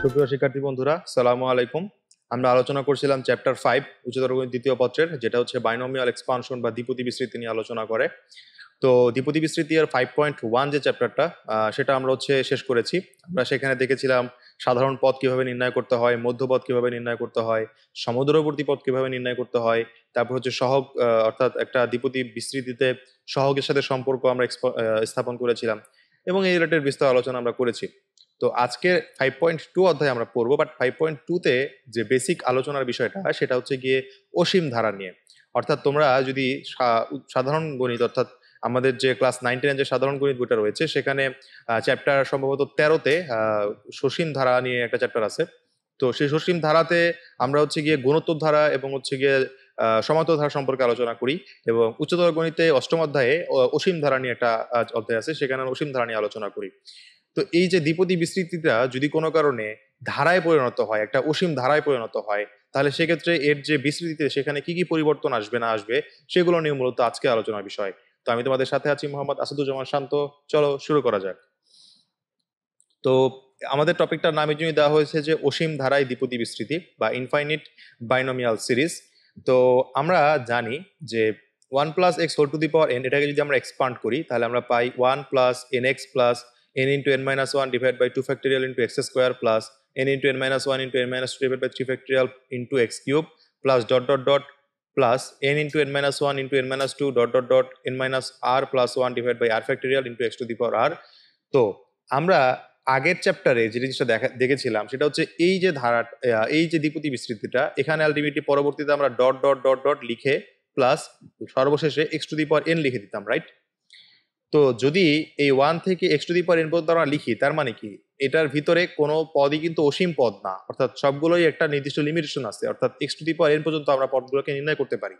সুপ্রিয় শিক্ষার্থী বন্ধুরা, সালামু আলাইকুম। আমরা আলোচনা করছিলাম চ্যাপ্টার 5 উচ্চতর গণিত দ্বিতীয় পত্রের, যেটা হচ্ছে বাইনোমিয়াল এক্সপানশন বা দ্বিপদী বিস্তৃতি নিয়ে আলোচনা করে। তো দ্বিপদী বিস্তৃতি এর 5.1 যে চ্যাপ্টারটা, সেটা আমরা শেষ করেছি। আমরা সেখানে দেখেছিলাম সাধারণ পদ কিভাবে নির্ণয় করতে হয়, মধ্যপদ কিভাবে নির্ণয় করতে হয়, সমদূরবর্তী পদ কিভাবে নির্ণয় করতে হয়, তারপর হচ্ছে সহগ, অর্থাৎ একটা দ্বিপদী বিস্তৃতিতে সহগের সাথে সম্পর্ক আমরা স্থাপন করেছিলাম, এবং এই রিলেটেড বিস্তার আলোচনা আমরা করেছি। তো আজকে 5.2 অধ্যায় আমরা পড়বো, বাট 5.2-তে যে বেসিক আলোচনার বিষয়টা সেটা হচ্ছে গিয়ে অসীম ধারা নিয়ে। অর্থাৎ তোমরা যদি সাধারণ গণিত, অর্থাৎ আমাদের যে ক্লাস 9-10 যে সাধারণ গণিত বইটা রয়েছে, সেখানে চ্যাপ্টার সম্ভবত 13-তে সসীম ধারা নিয়ে একটা চ্যাপ্টার আছে। তো সেই সসীম ধারাতে আমরা গিয়ে গুণোত্তর ধারা এবং গিয়ে সমান্তর ধারা সম্পর্কে আলোচনা করি, এবং উচ্চতর গণিতে অষ্টম অধ্যায়ে অসীম ধারা নিয়ে একটা অধ্যায় আছে, সেখানে অসীম ধারা নিয়ে আলোচনা করি। তো এই যে দ্বিপদী বিস্তৃতিটা যদি কোনো কারণে ধারায় পরিণত হয়, একটা অসীম ধারায় পরিণত হয়, তাহলে সেক্ষেত্রে এর যে বিস্তৃতিতে সেখানে কি কি পরিবর্তন আসবে না আসবে, সেগুলো নিয়ে মূলত আজকে আলোচনার বিষয়। তো আমি তোমাদের সাথে আছি মোহাম্মদ আসাদুজ্জামান শান্ত। চলো শুরু করা যাক। তো আমাদের টপিকটার নামে জন্য দেওয়া হয়েছে যে অসীম ধারায় দ্বিপদী বিস্তৃতি বা ইনফাইনিট বাইনোমিয়াল সিরিজ। তো আমরা জানি যে 1 + x⁴n, এটাকে যদি আমরা এক্সপান্ড করি তাহলে আমরা পাই 1 + nx + n × n-1 divided by 2 factorial into x² plus n × n-1 into n-2 divided by 3 factorial into x³ plus dot dot dot plus n × n-1 into n-2 dot dot dot n-r plus 1 divided by r factorial into x⁴r। তো আমরা আগের চ্যাপ্টারে যে জিনিসটা দেখেছিলাম সেটা হচ্ছে এই যে ধারা, এই যে দ্বিপদী বিস্তৃতিটা, এখানে আলটিমেটলি পরবর্তীতে আমরা ডট ডট ডট ডট লিখে প্লাস সর্বশেষে x⁴n লিখে দিতাম, রাইট? তো যদি এই 1 থেকে x⁴n পর্যন্ত আমরা লিখি, তার মানে কি এটার ভিতরে কোনো পদই কিন্তু অসীম পদ না, অর্থাৎ সবগুলোই একটা নির্দিষ্ট লিমিটেশন আছে, অর্থাৎ x⁴n পর্যন্ত আমরা পদগুলোকে নির্ণয় করতে পারি।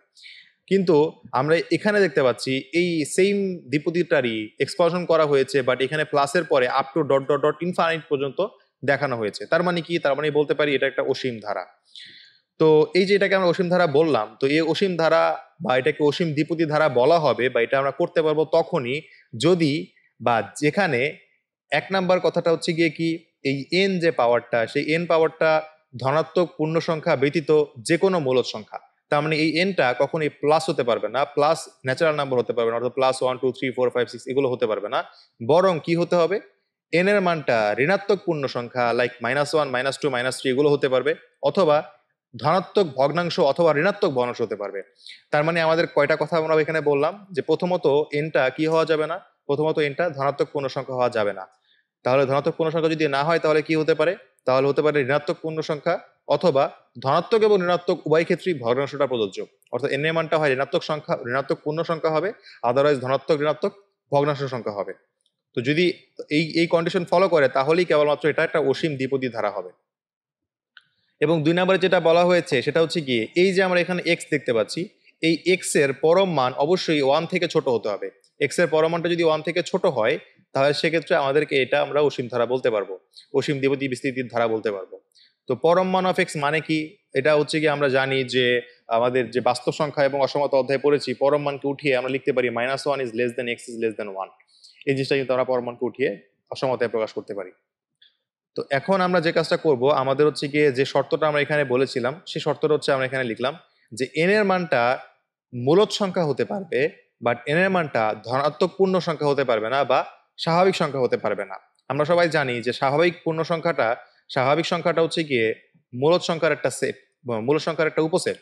কিন্তু আমরা এখানে দেখতে পাচ্ছি এই সেম দ্বিপদীটারই এক্সপানশন করা হয়েছে, বাট এখানে প্লাসের পরে up to dot dot dot infinite পর্যন্ত দেখানো হয়েছে। তার মানে কি? তার মানে বলতে পারি এটা একটা অসীম ধারা। তো এই যে এটাকে আমরা অসীম ধারা বললাম, তো এই অসীম ধারা বা এটাকে অসীম দ্বিপদী ধারা বলা হবে, বা এটা আমরা করতে পারবো তখনই যদি বা যেখানে এক নাম্বার কথাটা হচ্ছে গিয়ে কি, এই এন যে পাওয়ারটা, সেই এন পাওয়ারটা ধনাত্মক পূর্ণ সংখ্যা ব্যতীত যে কোনো মূলদ সংখ্যা। তার মানে এই এনটা কখনোই প্লাস হতে পারবে না, প্লাস ন্যাচারাল নাম্বার হতে পারবে না, অর্থাৎ +1 2 3 4 5 6 এগুলো হতে পারবে না। বরং কি হতে হবে, এন এর মানটা ঋণাত্মক পূর্ণ সংখ্যা লাইক -1 -2 -3 এগুলো হতে পারবে, অথবা ধনাত্মক ভগ্নাংশ অথবা ঋণাত্মক ভগ্নাংশ হতে পারবে। তার মানে আমাদের কয়টা কথা আমরা এখানে বললাম, যে প্রথমত এনটা কি হওয়া যাবে না, প্রথমত এনটা ধনাত্মক পূর্ণ সংখ্যা হওয়া যাবে না। তাহলে ধনাত্মক পূর্ণ সংখ্যা যদি না হয় তাহলে কি হতে পারে, তাহলে হতে পারে ঋণাত্মক পূর্ণ সংখ্যা, অথবা ধনাত্মক এবং ঋণাত্মক উভয় ক্ষেত্রেই ভগ্নাংশটা প্রযোজ্য, অর্থাৎ এন এর মানটা হয় ঋণাত্মক সংখ্যা, ঋণাত্মক পূর্ণ সংখ্যা হবে, আদারওয়াইজ ধনাত্মক ঋণাত্মক ভগ্নাংশ সংখ্যা হবে। তো যদি এই এই কন্ডিশন ফলো করে তাহলেই কেবলমাত্র এটা একটা অসীম দ্বিপদী ধারা হবে। এবং 2 নম্বরে যেটা বলা হয়েছে সেটা হচ্ছে গিয়ে, এই যে আমরা এখানে এক্স দেখতে পাচ্ছি, এই এক্স এর পরম মান অবশ্যই 1 থেকে ছোট হতে হবে। এক্স এর পরম মানটা যদি 1 থেকে ছোট হয় তাহলে সেক্ষেত্রে আমাদেরকে এটা আমরা অসীম ধারা বলতে পারবো, অসীম দ্বিপদী বিস্তৃতির ধারা বলতে পারবো। তো পরম মান অফ এক্স মানে কি? এটা হচ্ছে কি, আমরা জানি যে আমাদের যে বাস্তব সংখ্যা এবং অসমতা অধ্যায়ে পড়েছি, পরম মানকে উঠিয়ে আমরা লিখতে পারি -1 is less than x is less than 1। এই জিনিসটা কিন্তু আমরা পরম মানকে উঠিয়ে অসমতায় প্রকাশ করতে পারি। তো এখন আমরা যে কাজটা করব, আমাদের হচ্ছে গিয়ে যে শর্তটা আমরা এখানে বলেছিলাম সেই শর্তটা হচ্ছে আমরা এখানে লিখলাম যে এন এর মানটা মূলদ সংখ্যা হতে পারবে, বাট এন এর মানটা ধনাত্মক পূর্ণ সংখ্যা হতে পারবে না বা স্বাভাবিক সংখ্যা হতে পারবে না। আমরা সবাই জানি যে স্বাভাবিক সংখ্যাটা হচ্ছে গিয়ে মূলদ সংখ্যার একটা সেট, মূলদ সংখ্যার একটা উপসেট।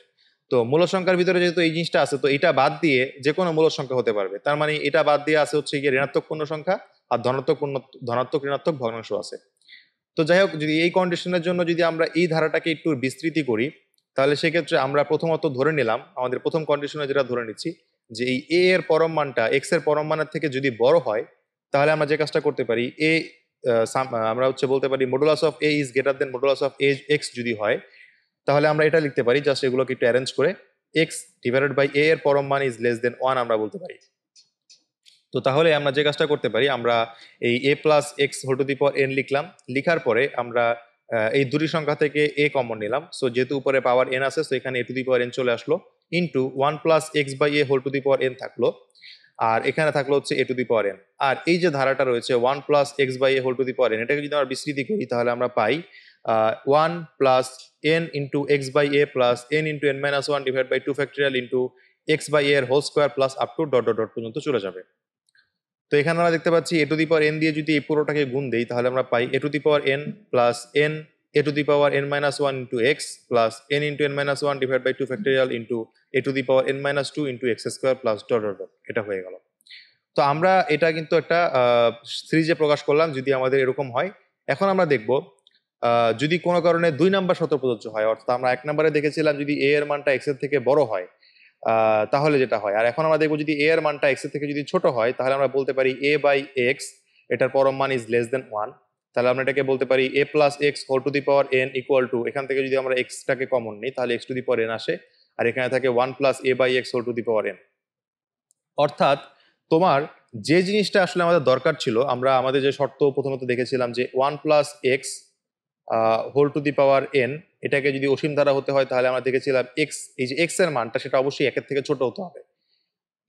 তো মূলদ সংখ্যার ভিতরে যেহেতু এই জিনিসটা আছে, তো এটা বাদ দিয়ে যে কোনো মূলদ সংখ্যা হতে পারবে। তার মানে এটা বাদ দিয়ে আছে হচ্ছে গিয়ে ঋণাত্মক পূর্ণ সংখ্যা, আর ধনাত্মক ঋণাত্মক ভগ্নাংশ আছে। তো যাই হোক, যদি এই কন্ডিশনের জন্য যদি আমরা এই ধারাটাকে একটু বিস্তৃতি করি, তাহলে সেক্ষেত্রে আমরা প্রথমত ধরে নিলাম, আমাদের প্রথম কন্ডিশনে যেটা ধরে নিচ্ছি, যে এই এ এর পরম মানটা এক্স এর পরম মানের থেকে যদি বড় হয়, তাহলে আমরা যে কাজটা করতে পারি, আমরা বলতে পারি modulus of A is greater than modulus of x যদি হয়, তাহলে আমরা এটা লিখতে পারি, জাস্ট এগুলোকে একটু অ্যারেঞ্জ করে, এক্স ডিভাইডেড বাই এ এর পরম মান ইজ লেস দেন 1 আমরা বলতে পারি। তো তাহলে আমরা যে কাজটা করতে পারি, আমরা এই a+x⁴n লিখলাম, লিখার পরে আমরা এই দুটি সংখ্যা থেকে a কমন নিলাম। সো যেহেতু উপরে পাওয়ার n আছে, সো এখানে a⁴n চলে আসলো, ইন্টু 1 + x/a⁴n থাকলো, আর এখানে থাকলো হচ্ছে a⁴n। আর এই যে ধারাটা রয়েছে 1 + x/a⁴n, এটাকে যদি আমরা বিস্তৃতি করি তাহলে আমরা পাই one plus N into X by A plus N into N minus one divide by two factorial into X by এর whole square plus up to dot dot dot পর্যন্ত চলে যাবে। তো এখানে আমরা দেখতে পাচ্ছি এ টু দি পাওয়ার এন দিয়ে যদি এই পুরোটাকে গুণ দেই তাহলে আমরা পাই A to the power N plus N A to the power N minus one into X plus N into N minus one divide by two factorial into A to the power N minus two into x square plus dot dot dot. এটা হয়ে গেল। তো আমরা এটা কিন্তু একটা সিরিজে প্রকাশ করলাম যদি আমাদের এরকম হয়। এখন আমরা দেখব যদি কোনো কারণে 2 নাম্বার শর্ত প্রযোজ্য হয়, অর্থাৎ আমরা 1 নম্বরে দেখেছিলাম যদি এ এর মানটা এক্স এর থেকে বড় হয় তাহলে যেটা হয়, আর এখন আমরা দেখবো যদি এ এর মানটা এক্স এর থেকে যদি ছোট হয় তাহলে আমরা বলতে পারি এ বাই এক্স এটার পরম মান ইজ লেস দেন 1। তাহলে আমরা এটাকে বলতে পারি A plus x whole to the power N equal to, এখান থেকে যদি আমরা এক্সটাকে কমন নিই তাহলে X to the power N আসে, আর এখানে থাকে 1 plus A by X whole to the power N. অর্থাৎ তোমার যে জিনিসটা আসলে আমাদের দরকার ছিল, আমরা আমাদের যে শর্ত প্রথমত দেখেছিলাম যে 1 plus x whole to the power n, এটাকে যদি অসীম ধারা হতে হয় তাহলে আমরা দেখেছিলাম এক্স, এই যে এক্স এর মানটা সেটা অবশ্যই একের থেকে ছোট হতে হবে।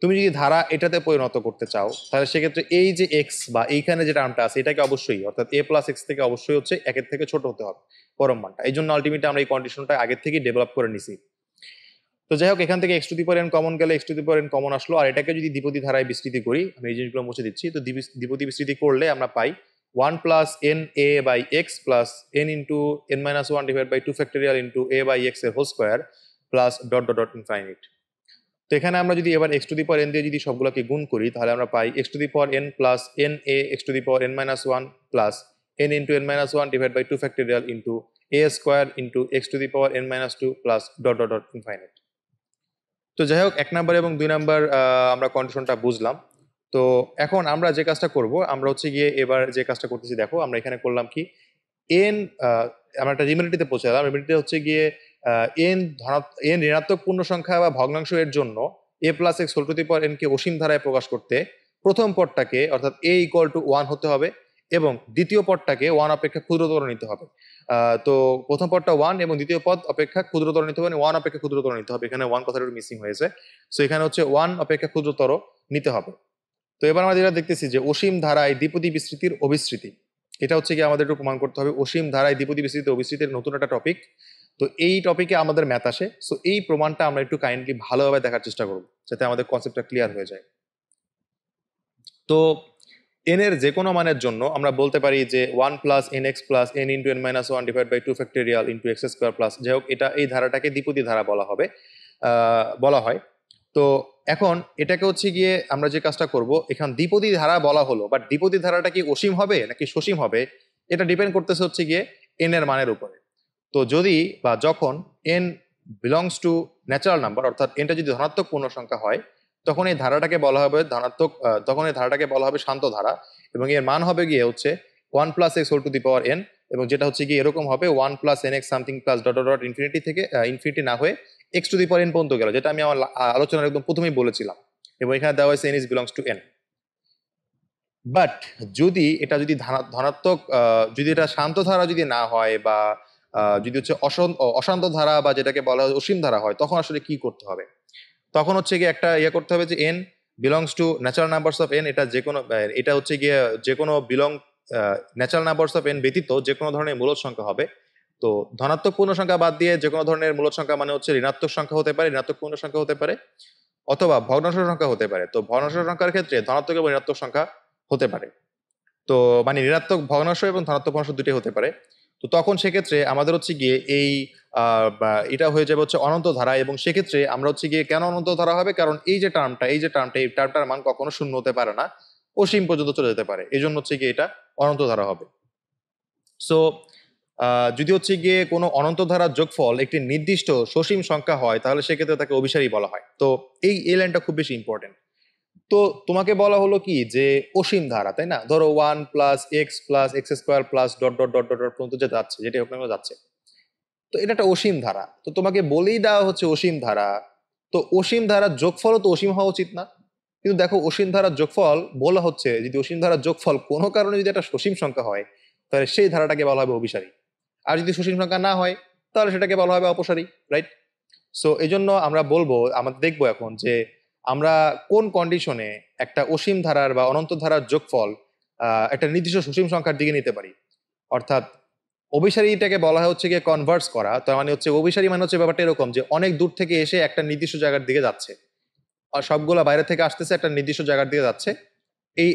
তুমি যদি ধারা এটাতে পরিণত করতে চাও তাহলে সেক্ষেত্রে এই যে এক্স বা এইখানে যে টার্মটা আছে এটাকে অবশ্যই, অর্থাৎ এ প্লাস এক্স থেকে অবশ্যই হচ্ছে একের থেকে ছোট হতে হবে পরম মানটা। এই জন্য আলটিমেটলি আমরা এই কন্ডিশনটা আগের থেকেই ডেভেলপ করে নিছি। তো যাই হোক, এখান থেকে X to the power N common গেলে X to the power N common আসলো, আর এটাকে যদি দ্বিপদী ধারায় বিস্তৃতি করি, আমি এই জিনিসগুলো মুছে দিচ্ছি, তো দ্বিপদী বিস্তৃতি করলে আমরা পাই 1 plus N A by X plus N into N minus one divide by two factorial into A by X এর whole square plus dot dot dot infinite. তো এখানে আমরা যদি এবার X to the power N দিয়ে যদি সবগুলোকে গুণ করি তাহলে আমরা পাই X to the power N plus N A X to the power N minus one plus N into N minus one divide by two factorial into a square into x to the power N minus two plus dot dot dot infinite. তো যাই হোক, 1 number এবং 2 number আমরা কন্ডিশনটা বুঝলাম। তো এখন আমরা যে কাজটা করব, আমরা হচ্ছে গিয়ে এবার যে কাজটা করতেছি, দেখো আমরা এখানে করলাম কি এন, আমরা একটা রিমেডিতে পৌঁছালাম। রিমেডিতে হচ্ছে গিয়ে এন ঋণাত্মক পূর্ণ সংখ্যা বা ভগ্নাংশ এর জন্য A plus x whole to the power N কে অসীম ধারায় প্রকাশ করতে প্রথম পদটাকে অর্থাৎ এ ইকুয়াল টু 1 হতে হবে এবং দ্বিতীয় পদটাকে 1 অপেক্ষা ক্ষুদ্রতর নিতে হবে। তো প্রথম পদটা 1 এবং দ্বিতীয় পদ অপেক্ষা ক্ষুদ্রতর নিতে হবে, 1 অপেক্ষা ক্ষুদ্রতর নিতে হবে। এখানে 1 কথাটা মিসিং হয়েছে, সো এখানে হচ্ছে 1 অপেক্ষা ক্ষুদ্রতর নিতে হবে। তো এবার আমরা যেটা দেখতেছি যে অসীম ধারায় দ্বিপদী বিস্তৃতির অভিসৃতি, এটা হচ্ছে কি আমাদের একটু প্রমাণ করতে হবে। অসীম ধারায় দ্বিপদী বিস্তৃতি অভিসৃতির নতুন একটা টপিক, তো এই টপিকে আমাদের ম্যাথ আসে, সো এই প্রমাণটা আমরা একটু কাইন্ডলি ভালোভাবে দেখার চেষ্টা করব যাতে আমাদের কনসেপ্টটা ক্লিয়ার হয়ে যায়। তো এন এর যে কোনো মানের জন্য আমরা বলতে পারি যে 1 plus n x plus N into N minus one divide by two factorial into x square plus, যাই হোক এটা এই ধারাটাকে দ্বিপদী ধারা বলা হয়। তো এখন এটাকে হচ্ছে গিয়ে আমরা যে কাজটা করব, এখান দ্বিপদী ধারা বলা হলো, বাট দ্বিপদী ধারাটা কি অসীম হবে নাকি সসীম হবে এটা ডিপেন্ড করতেছে হচ্ছে গিয়ে এন এর মানের উপরে। তো যদি বা যখন N belongs to natural number, অর্থাৎ এনটা যদি ধনাত্মক পূর্ণ সংখ্যা হয় তখন এই ধারাটাকে বলা হবে তখন এই ধারাটাকে বলা হবে শান্ত ধারা, এবং এর মান হবে গিয়ে হচ্ছে 1 plus x whole to the power n, এবং যেটা হচ্ছে গিয়ে এরকম হবে 1 plus n x something plus dot dot infinity থেকে ইনফিনিটি না হয়ে x to the power n পর্যন্ত গেল, যেটা আমি আমার আলোচনার একদম প্রথমেই বলেছিলাম, এবং এখানে দেওয়া হয়েছে N is belongs to N. But যদি এটা যদি ধনাত্মক যদি এটা শান্ত ধারা যদি না হয় বা যদি হচ্ছে অশান্ত ধারা বা যেটাকে বলা হয় অসীম ধারা হয়, তখন আসলে কি করতে হবে? তখন হচ্ছে গিয়ে একটা ইয়ে করতে হবে যে N belongs to natural numbers of N, এটা হচ্ছে গিয়ে যে কোনো ন্যাচারাল নাম্বারস অফ এন ব্যতীত যে কোনো ধরনের মূলদ সংখ্যা হবে। তো ধনাত্মক পূর্ণ সংখ্যা বাদ দিয়ে যে কোনো ধরনের মূলদ সংখ্যা মানে হচ্ছে ঋণাত্মক সংখ্যা হতে পারে, ঋণাত্মক পূর্ণ সংখ্যা হতে পারে, অথবা ভগ্নাংশ সংখ্যা হতে পারে। তো ভগ্নাংশ সংখ্যার ক্ষেত্রে ধনাত্মক এবং ঋণাত্মক সংখ্যা হতে পারে, তো মানে ঋণাত্মক ভগ্নাংশ এবং ধনাত্মক ভগ্নাংশ দুটোই হতে পারে। তো তখন সেক্ষেত্রে আমাদের হচ্ছে গিয়ে এটা হয়ে যাবে হচ্ছে অনন্ত ধারা, এবং সেক্ষেত্রে আমরা হচ্ছে গিয়ে কেন অনন্ত ধারা হবে, কারণ এই টার্মটার মান কখনো শূন্য হতে পারে না, অসীম পর্যন্ত চলে যেতে পারে, এই জন্য হচ্ছে গিয়ে এটা অনন্ত ধারা হবে। সো যদি হচ্ছে গিয়ে কোনো অনন্ত ধারার যোগফল একটি নির্দিষ্ট সসীম সংখ্যা হয় তাহলে সেক্ষেত্রে তাকে অভিসারী বলা হয়। তো এই লাইনটা খুব বেশি ইম্পর্টেন্ট। তো তোমাকে বলা হলো কি যে অসীম ধারা, তাই না? ধরো 1 plus x square plus dot dot dot dot পর্যন্ত যে যাচ্ছে, যেটা আপনার যাচ্ছে, তো এটা একটা অসীম ধারা। তো তোমাকে বলেই দেওয়া হচ্ছে অসীম ধারা, তো অসীম ধারার যোগফলও তো অসীম হওয়া উচিত না? কিন্তু দেখো অসীম ধারার যোগফল বলা হচ্ছে, যদি অসীম ধারার যোগফল কোনো কারণে যদি একটা সসীম সংখ্যা হয় তাহলে সেই ধারাটাকে বলা হবে অভিসারী, আর যদি সসীম সংখ্যা না হয় তাহলে সেটাকে বলা হবে অপসারী, রাইট? সো এই জন্য আমরা দেখবো এখন যে আমরা কোন কন্ডিশনে একটা অসীম ধারার বা অনন্ত ধারার যোগফল একটা নির্দিষ্ট সসীম সংখ্যার দিকে নিতে পারি। অর্থাৎ অভিসারীটাকে বলা হয় হচ্ছে গিয়ে কনভার্স করা। তার মানে হচ্ছে অভিসারী মানে হচ্ছে ব্যাপারটা এরকম যে অনেক দূর থেকে এসে একটা নির্দিষ্ট জায়গার দিকে যাচ্ছে, আর সবগুলো বাইরে থেকে আসতেছে একটা নির্দিষ্ট জায়গার দিকে যাচ্ছে,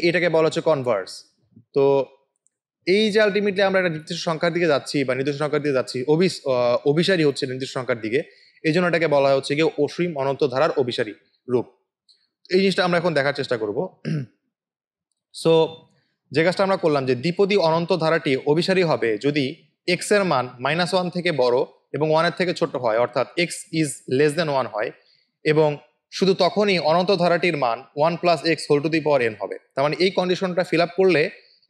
এটাকে বলা হচ্ছে কনভার্স। তো এই যে আলটিমেটলি আমরা একটা নির্দিষ্ট সংখ্যার দিকে যাচ্ছি বা নির্দিষ্ট সংখ্যার দিকে যাচ্ছি, অভিসারী হচ্ছে নির্দিষ্ট সংখ্যার দিকে, এই জন্য এটাকে বলা হচ্ছে গিয়ে অসীম অনন্ত ধারার অভিসারী রূপ। এই জিনিসটা আমরা এখন দেখার চেষ্টা করব। সো যে কাজটা আমরা করলাম যে দ্বিপদী অনন্ত ধারাটি অভিসারী হবে যদি এক্স এর মান -1 থেকে বড় এবং 1 এর থেকে ছোট হয়, অর্থাৎ এক্স ইজ লেস দেন 1 হয়, এবং শুধু তখনই অনন্ত ধারাটির মান 1 + x⁴n হবে। তার মানে এই কন্ডিশনটা ফিল আপ করলে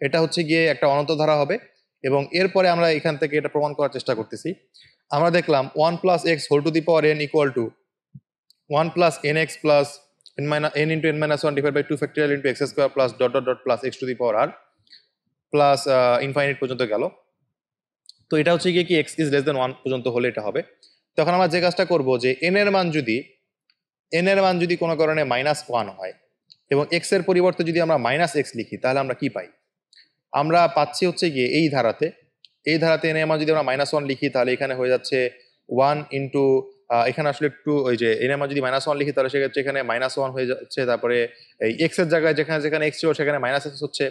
এটা হচ্ছে গিয়ে একটা অনন্ত ধারা হবে। এবং এরপরে আমরা এখান থেকে এটা প্রমাণ করার চেষ্টা করতেছি। আমরা দেখলাম 1 + x⁴n equal to 1 + nx plus n into n minus 1 divided by 2 factorial into x square plus dot dot dot plus x to the power r plus infinite পর্যন্ত গেল। তো এটা হচ্ছে গিয়ে কি x is less than 1 পর্যন্ত হলে এটা হবে। তখন আমরা যে কাজটা করব যে n এর মান যদি কোনো কারণে -1 হয় এবং x এর পরিবর্তে যদি আমরা -x লিখি, তাহলে আমরা কি পাই? আমরা পাচ্ছি হচ্ছে গিয়ে এই ধারাতে n এর মান যদি আমরা -1 লিখি, তাহলে এখানে হয়ে যাচ্ছে 1 ইন্টু, এখানে আসলে একটু ওই যে n এর মান যদি -1 লিখি, তাহলে সেক্ষেত্রে এখানে -1 হয়ে যাচ্ছে। তারপরে এই x এর জায়গায় যেখানে যেখানে x ছিল সেখানে -x হচ্ছে,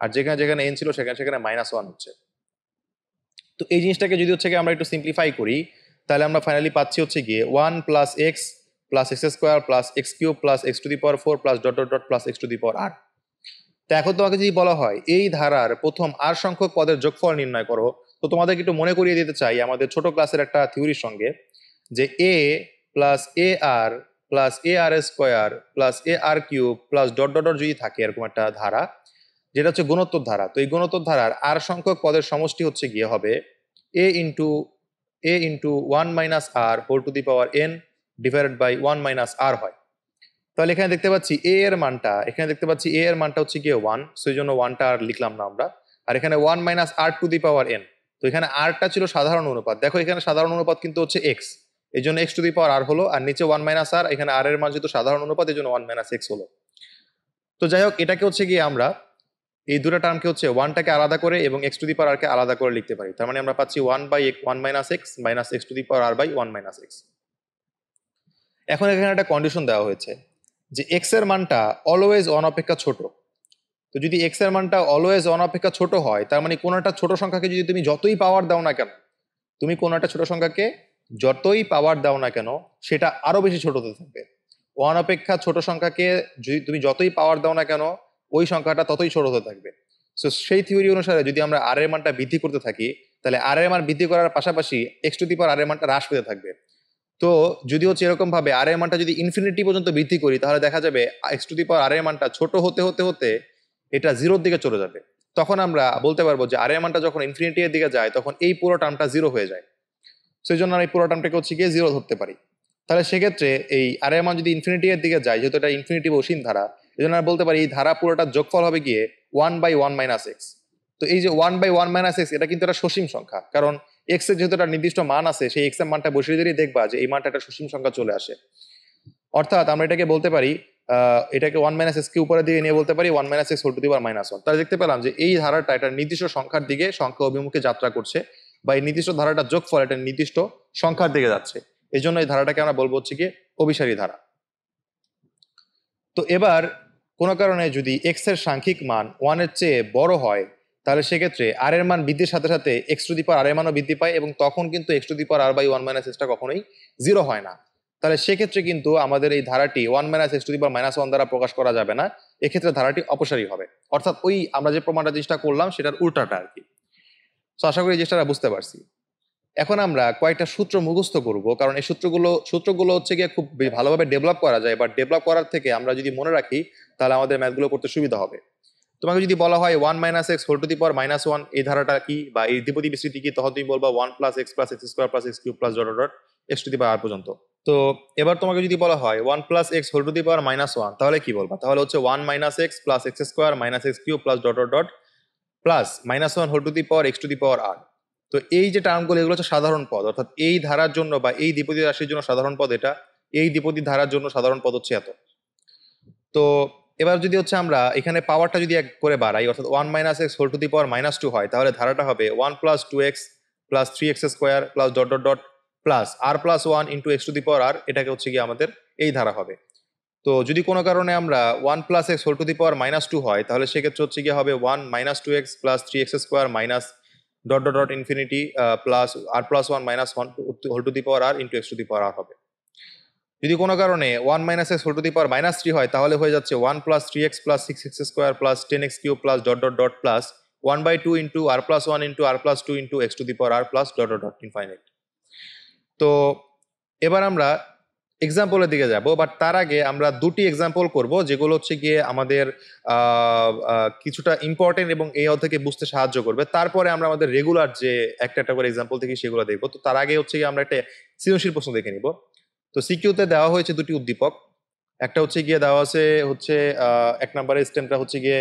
আর যেখানে যেখানে n ছিল সেখানে সেখানে -1 হচ্ছে। তো এই জিনিসটাকে যদি হচ্ছে গিয়ে আমরা একটু সিম্পলিফাই করি, তাহলে আমরা ফাইনালি পাচ্ছি হচ্ছে গিয়ে 1 + x plus x square plus x³ plus x to the power 4 plus dot dot dot plus x to the power r। তো এখন তোমাকে যদি বলা হয় এই ধারার প্রথম r সংখ্যক পদের যোগফল নির্ণয় করো, তো তোমাদেরকে একটু মনে করিয়ে দিতে চাই আমাদের ছোট ক্লাসের একটা থিওরির সঙ্গে, যে a plus ar plus ar square plus ar³ plus dot dot dot যদি থাকে এরকম একটা ধারা, যেটা হচ্ছে গুণোত্তর ধারা। তো এই গুণোত্তর ধারার r সংখ্যক পদের সমষ্টি হচ্ছে গিয়ে হবে a into 1 minus r whole to the power n divided by 1 minus r হয়। তাহলে এখানে দেখতে পাচ্ছি a এর মানটা হচ্ছে গিয়ে 1, সেই জন্য 1টা আর লিখলাম না আমরা। আর এখানে 1 minus r to the power n, তো এখানে rটা ছিল সাধারণ অনুপাত। দেখো এখানে সাধারণ অনুপাত কিন্তু হচ্ছে x, এই জন্য x to the power r হলো, আর নিচে 1 minus r, এখানে r এর মান যেহেতু সাধারণ অনুপাত এই জন্য 1 minus x হলো। তো যাই হোক, এটাকে হচ্ছে গিয়ে আমরা এই দুটো টার্মকে হচ্ছে 1টাকে আলাদা করে এবং x to the power r কে আলাদা করে লিখতে পারি। তার মানে আমরা পাচ্ছি 1 minus x minus x to the power r by 1 minus x। এখন এখানে একটা কন্ডিশন দেওয়া হয়েছে যে x এর মানটা অলওয়েজ 1 অপেক্ষা ছোট। তো যদি x এর মানটা অলওয়েজ 1 অপেক্ষা ছোট হয়, তার মানে কোনো একটা ছোট সংখ্যাকে যদি তুমি যতই পাওয়ার দাও না কেন, সেটা আরো বেশি ছোট হতে থাকবে। 1 অপেক্ষা ছোট সংখ্যাকে যদি তুমি যতই পাওয়ার দাও না কেন, ওই সংখ্যাটা ততই ছোট হতে থাকবে। সো সেই থিওরি অনুসারে যদি আমরা r এর মানটা বৃদ্ধি করতে থাকি, তাহলে r এর মান বৃদ্ধি করার পাশাপাশি x to the power r এর মানটা হ্রাস পেতে থাকবে। তো যদি হচ্ছে এরকম ভাবে r এর মানটা যদি ইনফিনিটি পর্যন্ত বৃদ্ধি করি, তাহলে দেখা যাবে x to the power r এর মানটা ছোট হতে হতে হতে এটা 0-র দিকে চলে যাবে। তখন আমরা বলতে পারবো যে r এর মানটা যখন ইনফিনিটি এর দিকে যায়, তখন এই পুরো টার্মটা 0 হয়ে যায়। সেই জন্য আমরা এই পুরো টার্মটাকে হচ্ছে গিয়ে 0 ধরতে পারি। তাহলে সেক্ষেত্রে এই r এর মান যদি ইনফিনিটি এর দিকে যায়, যেহেতু এটা ইনফিনিটি বা অসীম ধারা, এই জন্য আমরা বলতে পারি এই ধারা পুরোটার যোগফল হবে গিয়ে 1/1 minus x। তো এই যে 1/1 minus x, এটা কিন্তু একটা সসীম সংখ্যা, কারণ x এর যেহেতু একটা নির্দিষ্ট মান আছে, সেই x এর মানটা বসিয়ে দিলেই দেখবা যে এই মানটা একটা সসীম সংখ্যা চলে আসে। অর্থাৎ আমরা এটাকে বলতে পারি, এটাকে 1 minus x কে উপরে দিয়ে নিয়ে বলতে পারি 1 minus x whole to the power -1। তাহলে দেখতে পেলাম যে এই ধারাটা একটা নির্দিষ্ট সংখ্যার দিকে সংখ্যা অভিমুখে যাত্রা করছে, বা এই নির্দিষ্ট ধারাটার যোগফল একটা নির্দিষ্ট সংখ্যার দিকে যাচ্ছে। এই জন্য এই ধারাটাকে আমরা বলবো হচ্ছে গিয়ে অভিসারী ধারা। তো এবার কোনো কারণে যদি x এর সাংখ্যিক মান 1 এর চেয়ে বড় হয়, তাহলে সেক্ষেত্রে r এর মান বৃদ্ধির সাথে সাথে x to the power r এর মানও বৃদ্ধি পায়, এবং তখন কিন্তু x to the power r by 1 minus x টা কখনোই 0 হয় না। তাহলে সেক্ষেত্রে কিন্তু আমাদের এই ধারাটি 1 minus x to the power -1 দ্বারা প্রকাশ করা যাবে না, এক্ষেত্রে ধারাটি অপসারী হবে। অর্থাৎ ওই আমরা যে প্রমাণটা জিনিসটা করলাম সেটার উল্টাটা আর কি। তো আশা করি জিনিসটা বুঝতে পারছি। এখন আমরা কয়েকটা সূত্র মুখস্থ করব, কারণ এই সূত্রগুলো হচ্ছে গিয়ে খুব ভালোভাবে ডেভেলপ করা যায়, বা ডেভেলপ করার থেকে আমরা যদি মনে রাখি, তাহলে আমাদের ম্যাথগুলো করতে সুবিধা হবে। তোমাকে যদি বলা হয় 1 minus x whole to the power -1 এই ধারাটা কি, বা এই দ্বিপদী বিস্তৃতি কি, তখন তুমি বলবা 1 plus x plus x square plus x cube plus dot dot dot x to the power r পর্যন্ত। তো এবার তোমাকে যদি বলা হয় 1 plus x whole to the power -1, তাহলে কি বলবা? তাহলে হচ্ছে 1 minus x plus x square minus x cube plus dot dot dot plus -1 whole to the power x to the power r। তো এই যে টার্মগুলো, এগুলো হচ্ছে সাধারণ পদ, অর্থাৎ এই ধারার জন্য বা এই দ্বিপদী রাশির জন্য সাধারণ পদ এটা, এই দ্বিপদী ধারার জন্য সাধারণ পদ হচ্ছে এত। তো এবার যদি হচ্ছে আমরা এখানে পাওয়ারটা যদি এক করে বাড়াই, অর্থাৎ 1 minus x whole to the power -2 হয়, তাহলে ধারাটা হবে 1 plus 2x plus 3x square plus dot dot dot plus R plus 1 into x to the power R, এটাকে হচ্ছে গিয়ে আমাদের এই ধারা হবে। তো যদি কোনো কারণে আমরা 1 plus x whole to the power -2 হয়, তাহলে সেক্ষেত্রে হচ্ছে গিয়ে হবে 1 -2x plus 3x square minus dot dot dot infinity plus R plus 1 -1 whole to the power r into x to the power r হবে। যদি কোনো কারণে 1 minus x whole to the power -3 হয়, তাহলে হয়ে যাচ্ছে 1 plus 3x plus 6x square plus 10x cube plus dot dot dot plus 1/2 into r plus 1 into r plus 2 into x to the power r plus dot dot dot infinite. তো এবার আমরা এক্সাম্পলের দিকে যাব, but তার আগে আমরা দুটি example করব যেগুলো হচ্ছে গিয়ে আমাদের কিছুটা ইম্পর্টেন্ট এবং এই অধ্যায়কে বুঝতে সাহায্য করবে। তারপরে আমরা আমাদের রেগুলার যে একটা একটা করে এক্সাম্পল থেকে সেগুলো দেখবো। তো তার আগে হচ্ছে গিয়ে আমরা একটা সৃজনশীল প্রশ্ন দেখে নিব। তো সিকিউতে দেওয়া হয়েছে দুটি উদ্দীপক। একটা হচ্ছে গিয়ে দেওয়া আছে হচ্ছে 1 নম্বরের স্টেমটা হচ্ছে গিয়ে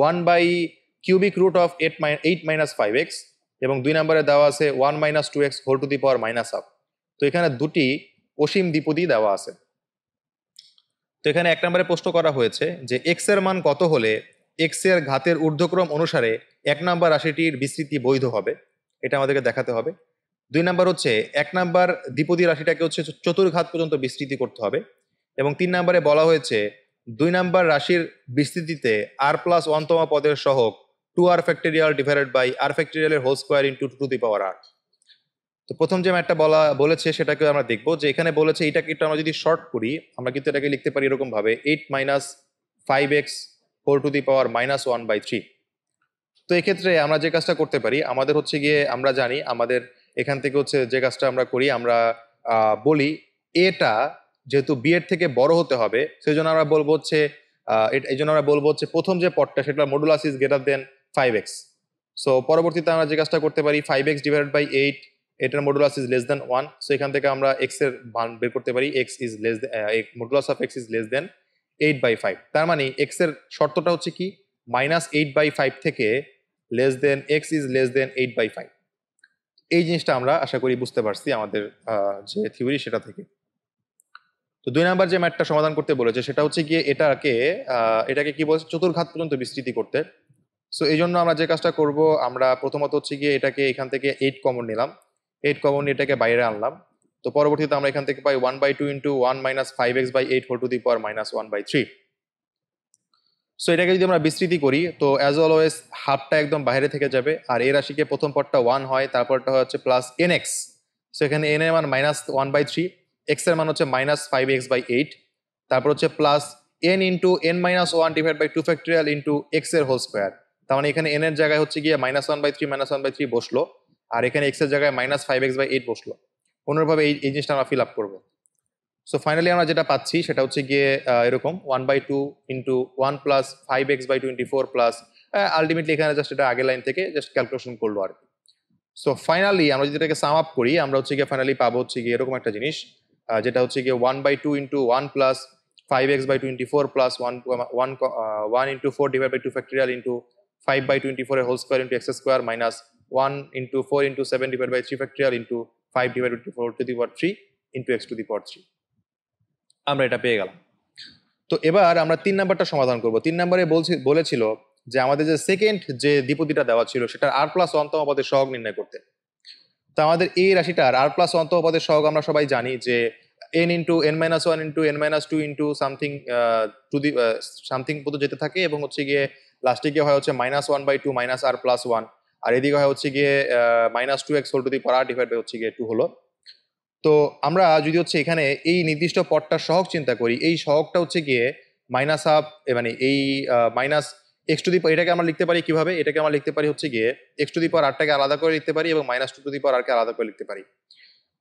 1/³ of 8 minus 5x, এবং 2 নম্বরে দেওয়া আছে 1 minus 2x whole to the power -1। তো এখানে দুটি অসীম দ্বিপদী দেওয়া আছে। তো এখানে 1 নম্বরে প্রশ্ন করা হয়েছে যে x এর মান কত হলে x এর ঘাতের ঊর্ধ্বক্রম অনুসারে 1 নম্বর রাশিটির বিস্তৃতি বৈধ হবে, এটা আমাদেরকে দেখাতে হবে। 2 নম্বর হচ্ছে 1 নম্বর দ্বিপদী রাশিটাকে হচ্ছে চতুর্ঘাত পর্যন্ত বিস্তৃতি করতে হবে, এবং 3 নম্বরে বলা হয়েছে 2 নম্বর রাশির বিস্তৃতিতে r প্লাস 1তম পদের সহগ 2r factorial divided by r ফ্যাক্টরিয়ালের whole square into 2 to the power r। তো প্রথম যে ম্যাথটা বলেছে সেটাকে আমরা দেখবো, যে এখানে বলেছে এটাকে একটু আমরা যদি শর্ট করি, আমরা কিন্তু এটাকে লিখতে পারি এরকম ভাবে 8 minus 5x whole to the power -1/3। তো এক্ষেত্রে আমরা যে কাজটা করতে পারি, আমাদের হচ্ছে গিয়ে আমরা জানি আমাদের এখান থেকে হচ্ছে যে কাজটা আমরা করি, আমরা বলি এটা যেহেতু বি এর থেকে বড় হতে হবে, সেই জন্য আমরা বলবো হচ্ছে এই জন্য আমরা বলবো হচ্ছে প্রথম যে পদটা সেটা modulus is greater than 5x। So পরবর্তীতে আমরা যে কাজটা করতে পারি 5x ডিভাইডেড বাই 8, এটার modulus is less than 1। So এখান থেকে আমরা x এর মান বের করতে পারি, x is less modulus of x is less than 8/5। তার মানে x এর শর্তটা হচ্ছে কি -8/5 থেকে less than x is less than 8/5। এই জিনিসটা আমরা আশা করি বুঝতে পারছি আমাদের যে থিওরি সেটা থেকে। তো 2 নাম্বার যে ম্যাথটা সমাধান করতে বলেছে সেটা হচ্ছে গিয়ে এটাকে কি বলছে চতুর্ঘাত পর্যন্ত বিস্তৃতি করতে। সো এই জন্য আমরা যে কাজটা করব, আমরা প্রথমত হচ্ছে গিয়ে এটাকে এখান থেকে 8 কমন নিলাম, 8 কমন নিয়ে এটাকে বাইরে আনলাম। তো পরবর্তীতে আমরা এখান থেকে পাই 1/2 into 1 minus 5x/8 whole to the power -1/3। So এটাকে যদি আমরা বিস্তৃতি করি, তো অ্যাজ অলওয়েজ হাফটা একদম বাইরে থেকে যাবে, আর এই রাশিকে প্রথম পদটা 1 হয়, তারপরটা হচ্ছে প্লাস nx। সো এখানে n এর মান -1/3, x এর মান হচ্ছে -5x/8, তারপর হচ্ছে plus n into n minus 1 divide by 2 factorial into x এর হোল স্কোয়ার। তার মানে এখানে n এর জায়গায় হচ্ছে গিয়ে -1/3 বসলো, আর এখানে x এর জায়গায় -5x/8 বসলো। অনুরূপভাবে এই জিনিসটা আমরা ফিল আপ করবো। সো ফাইনালি আমরা যেটা পাচ্ছি সেটা হচ্ছে গিয়ে এরকম 1/2 into 1 plus 5x/24 plus ultimately এখানে জাস্ট এটা আগের লাইন থেকে জাস্ট ক্যালকুলেশন করলো আর কি। সো ফাইনালি আমরা যদি এটাকে সাম আপ করি, আমরা হচ্ছে গিয়ে ফাইনালি পাবো হচ্ছে গিয়ে এরকম একটা জিনিস, যেটা হচ্ছে গিয়ে 1/2 into 1 plus 5x/24 plus 1 into 4 divide by 2 factorial into 5/24 এর whole square into x square minus 1 into 4 into 7 divide by 3 factorial into 5 divide by 4 to the power 3 into x to the power 3। আমরা এটা পেয়ে গেলাম। তো এবার আমরা 3 নাম্বারটা সমাধান করব। 3 নাম্বারে বলেছিল যে আমাদের যে সেকেন্ড যে দ্বিপদীটা দেওয়া ছিল সেটার r প্লাস 1তম পদের সহগ নির্ণয় করতে। তো আমাদের এই রাশিটার r প্লাস 1তম পদের সহগ আমরা সবাই জানি যে n into n-1 into n-2 into something to the something পর্যন্ত যেতে থাকে, এবং হচ্ছে গিয়ে লাস্টে গিয়ে হয় হচ্ছে -1/2 মাইনাস r প্লাস 1, আর এদিকে হয় হচ্ছে গিয়ে -2x whole to the power r divide by হচ্ছে গিয়ে 2 হলো। তো আমরা যদি হচ্ছে এখানে এই নির্দিষ্ট পদটার সহগ চিন্তা করি, এই সহগটা হচ্ছে গিয়ে মাইনাস হাফ, মানে এই মাইনাস এক্স টু দি পাওয়ার, এটাকে আমরা লিখতে পারি কিভাবে, এটাকে আমরা লিখতে পারি হচ্ছে গিয়ে এক্স টু দি পাওয়ার আরটাকে আলাদা করে লিখতে পারি এবং -2 টু দি পাওয়ার আরকে আলাদা করে লিখতে পারি।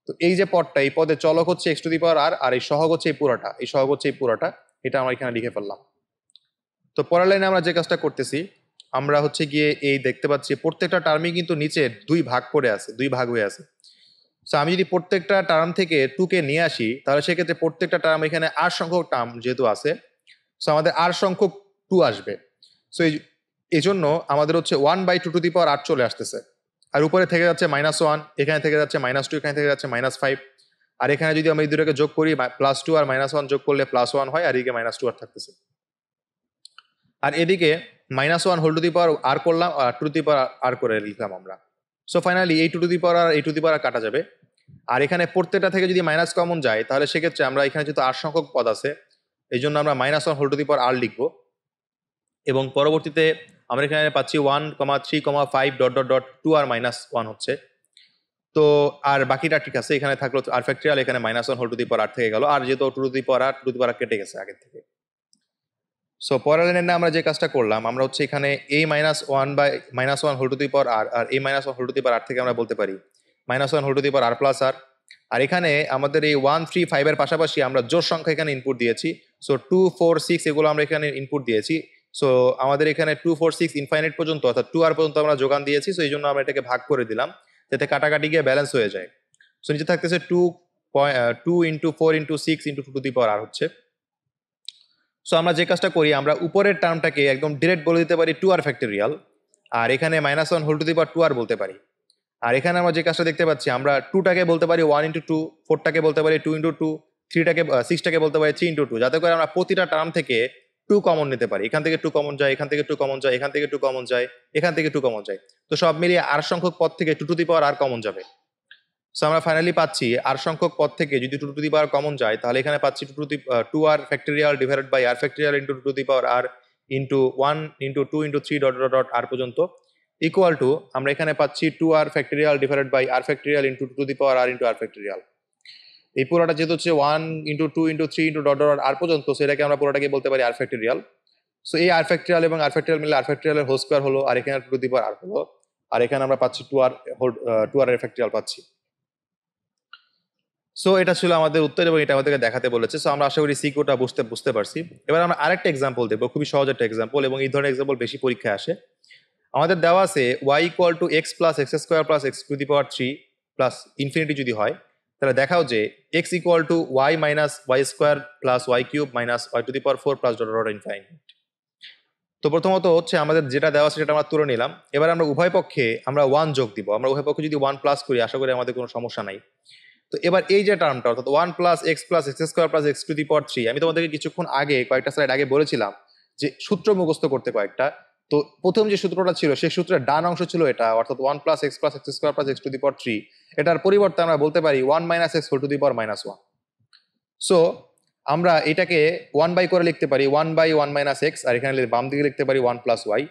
তো এই যে পদটা, এই পদের চলক হচ্ছে এক্স টু দি পাওয়ার আর, আর এই সহগ হচ্ছে এই পুরোটা, এই সহগ হচ্ছে এই পুরোটা, এটা আমরা এখানে লিখে ফেললাম। তো পরের লাইনে আমরা যে কাজটা করতেছি, আমরা হচ্ছে গিয়ে এই দেখতে পাচ্ছি প্রত্যেকটা টার্মই কিন্তু নিচে 2 ভাগ করে আছে, 2 ভাগ হয়ে আছে। সো আমি যদি প্রত্যেকটা টার্ম থেকে 2 কে নিয়ে আসি, তাহলে সেক্ষেত্রে প্রত্যেকটা টার্ম এখানে r সংখ্যক টার্ম যেহেতু আছে, সো আমাদের r সংখ্যক 2 আসবে। সো এই জন্য আমাদের হচ্ছে 1/2 টু দি পাওয়ার r চলে আসতেছে, আর উপরে থেকে যাচ্ছে -1, এখানে থেকে যাচ্ছে -2, এখানে থেকে যাচ্ছে -5, আর এখানে যদি আমরা এই দুটোকে যোগ করি +2 আর -1 যোগ করলে +1 হয়, আর এদিকে -2 আর থাকতেছে। আর এদিকে -1 whole to the power r করলাম, আর টু দি পাওয়ার r করে লিখলাম আমরা। সো ফাইনালি এই টু টু দি পাওয়ার আর এই টু দি পাওয়ার কাটা যাবে। আর এখানে প্রত্যেকটা থেকে যদি মাইনাস কমন যায় তাহলে সেক্ষেত্রে আমরা এখানে যেহেতু আর সংখ্যক পদ আছে এই জন্য আমরা -1 হোল টু দি পাওয়ার আর লিখবো এবং পরবর্তীতে আমরা এখানে পাচ্ছি 1,3,5 ডট ডট ডট 2 আর -1 হচ্ছে। তো আর বাকিটা ঠিক আছে, এখানে থাকলো আর ফ্যাক্টরিয়াল, এখানে -1 whole to the power r থেকে গেল, আর যেহেতু two to the power r two to the power কেটে গেছে আগের থেকে। সো পরের লাইনে আমরা যে কাজটা করলাম আমরা হচ্ছে এখানে -1 whole to the power r -1 whole to the power r থেকে আমরা বলতে পারি -1 whole to the power r plus r. আর এখানে আমাদের এই 1, 3, 5 এর পাশাপাশি আমরা জোড় সংখ্যা এখানে ইনপুট দিয়েছি। সো 2, 4, 6 এগুলো আমরা এখানে ইনপুট দিয়েছি। সো আমাদের এখানে 2, 4, 6 ইনফাইনাইট পর্যন্ত অর্থাৎ 2 আর পর্যন্ত আমরা যোগান দিয়েছি। সো এই জন্য আমরা এটাকে ভাগ করে দিলাম যাতে কাটাকাটি গিয়ে ব্যালেন্স হয়ে যায়। সো নিচে থাকতেছে 2 into 4 into 6 into two to the power r হচ্ছে। সো আমরা যে কাজটা করি আমরা উপরের টার্মটাকে একদম ডিরেক্ট বলে দিতে পারি 2 আর ফ্যাক্টরিয়াল, আর এখানে -1 হোল টু দি পাওয়ার 2 আর বলতে পারি। আর এখানে আমরা যে কাজটা দেখতে পাচ্ছি আমরা 2টাকে বলতে পারি 1 ইন্টু 2, 4টাকে বলতে পারি 2 ইন্টু 2, 6টাকে বলতে পারি 3 ইন্টু 2, যাতে করে আমরা প্রতিটা টার্ম থেকে 2 কমন নিতে পারি। এখান থেকে 2 কমন যায়, এখান থেকে 2 কমন যায়, এখান থেকে 2 কমন যায়, এখান থেকে 2 কমন যায়। তো সব মিলিয়ে আর সংখ্যক পদ থেকে two to the power r common যাবে। সো আমরা ফাইনালি পাচ্ছি আর সংখ্যক পদ থেকে যদি two to the power common যায় তাহলে এখানে পাচ্ছি 2 r factorial divided by r factorial into two to the power r into 1 into 2 into 3 dot dot dot r পর্যন্ত ইকুয়াল টু আমরা এখানে পাচ্ছি 2 r factorial divided by r factorial into two to the power r into r factorial. এই পুরোটা যেহেতু হচ্ছে 1 into 2 into 3 into dot dot r পর্যন্ত, সেটাকে আমরা পুরোটাকে বলতে পারি আর ফ্যাক্টরিয়াল। সো এই আর ফ্যাক্টরিয়াল এবং আর ফ্যাক্টরিয়াল মিলে আর ফ্যাক্টরিয়ালের হোল স্কোয়ার হলো, আর এখানে টু টু দি পাওয়ার আর হলো, আর এখানে আমরা পাচ্ছি 2 আর এর ফ্যাক্টরিয়াল পাচ্ছি। সো এটা ছিল আমাদের উত্তর এবং এটা আমাদেরকে দেখাতে বলেছে। সো আমরা আশা করি সিকিউটা বুঝতে পারছি। এবার আমরা আরেকটা এক্সাম্পল দেবো, খুবই সহজ একটা এক্সাম্পল, এবং এই ধরনের এক্সাম্পল বেশি পরীক্ষায় আসে। আমাদের দেওয়া আছে y equal to x plus x square plus x to the power 3 plus infinity যদি হয় তাহলে দেখাও যে x equal to y minus y square plus y cube minus y to the power 4 plus dot dot infinite. তো প্রথমত হচ্ছে আমাদের যেটা দেওয়া আছে সেটা আমরা তুলে নিলাম। এবার আমরা উভয় পক্ষে আমরা 1 যোগ দিব। আমরা উভয় পক্ষে যদি 1 প্লাস করি আশা করি আমাদের কোনো সমস্যা নাই। তো এবার এই যে টার্মটা অর্থাৎ 1 plus x square plus x to the power 3, আমি তোমাদেরকে কিছুক্ষণ আগে কয়েকটা স্লাইড আগে বলেছিলাম যে সূত্র মুখস্থ করতে কয়েকটা। তো প্রথম যে সূত্রটা ছিল সেই সূত্রের ডান অংশ ছিল এটা, অর্থাৎ 1 plus x square plus x to the power 3, এটার পরিবর্তে আমরা বলতে পারি 1 minus x whole to the power -1। So আমরা এটাকে 1 বাই করে লিখতে পারি 1 বাই 1 মাইনাস এক্স, আর এখানে বাম দিকে লিখতে পারি 1 প্লাস ওয়াই।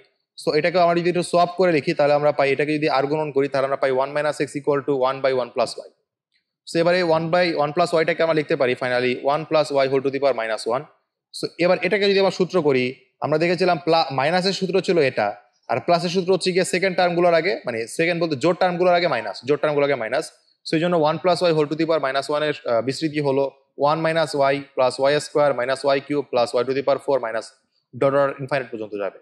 সো এটাকে আমরা যদি একটু সোয়াপ করে লিখি তাহলে আমরা পাই, এটাকে যদি আর গুণন করি তাহলে আমরা পাই 1 minus x equal to 1 by 1 plus y. So এবারে 1 বাই 1 প্লাস ওয়াইটাকে আমরা লিখতে পারি finally 1 plus y whole to the power -1। So এবার এটাকে যদি আমরা সূত্র করি, আমরা দেখেছিলাম মাইনাসের সূত্র ছিল এটা, আর প্লাসের সূত্র হচ্ছে গিয়ে সেকেন্ড টার্মগুলোর আগে, মানে সেকেন্ড বলতে জোড় টার্মগুলোর আগে মাইনাস, জোড় টার্মগুলোর আগে মাইনাস। সো এই জন্য 1 plus y whole to the power -1 এর বিস্তৃতি হলো 1 minus y plus y square minus y cube plus y to the power 4 minus dot dot infinite পর্যন্ত যাবে।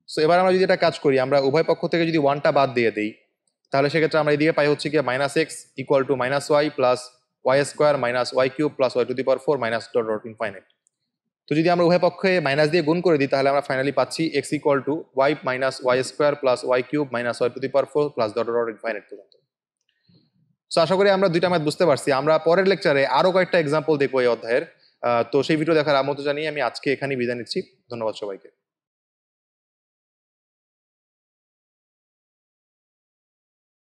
সো এবার আমরা যদি এটা কাজ করি, আমরা উভয় পক্ষ থেকে যদি 1টা বাদ দিয়ে দিই তাহলে সেক্ষেত্রে আমরা এদিকে পাই হচ্ছে গিয়ে minus x equal to minus y plus y square minus y cube plus y to the power 4 minus dot dot infinite. তো যদি আমরা উভয় পক্ষে মাইনাস দিয়ে গুণ করে দিই তাহলে আমরা ফাইনালি পাচ্ছি x equal to y minus y square plus y cube minus y to the power 4 plus dot dot infinite পর্যন্ত। সো আশা করি আমরা দুইটা ম্যাথ বুঝতে পারছি। আমরা পরের লেকচারে আরো কয়েকটা এক্সাম্পল দেখবো এই অধ্যায়ের। তো সেই ভিডিও দেখার আমন্ত্রণ জানিয়ে আমি আজকে এখানেই বিদায় নিচ্ছি। ধন্যবাদ সবাইকে।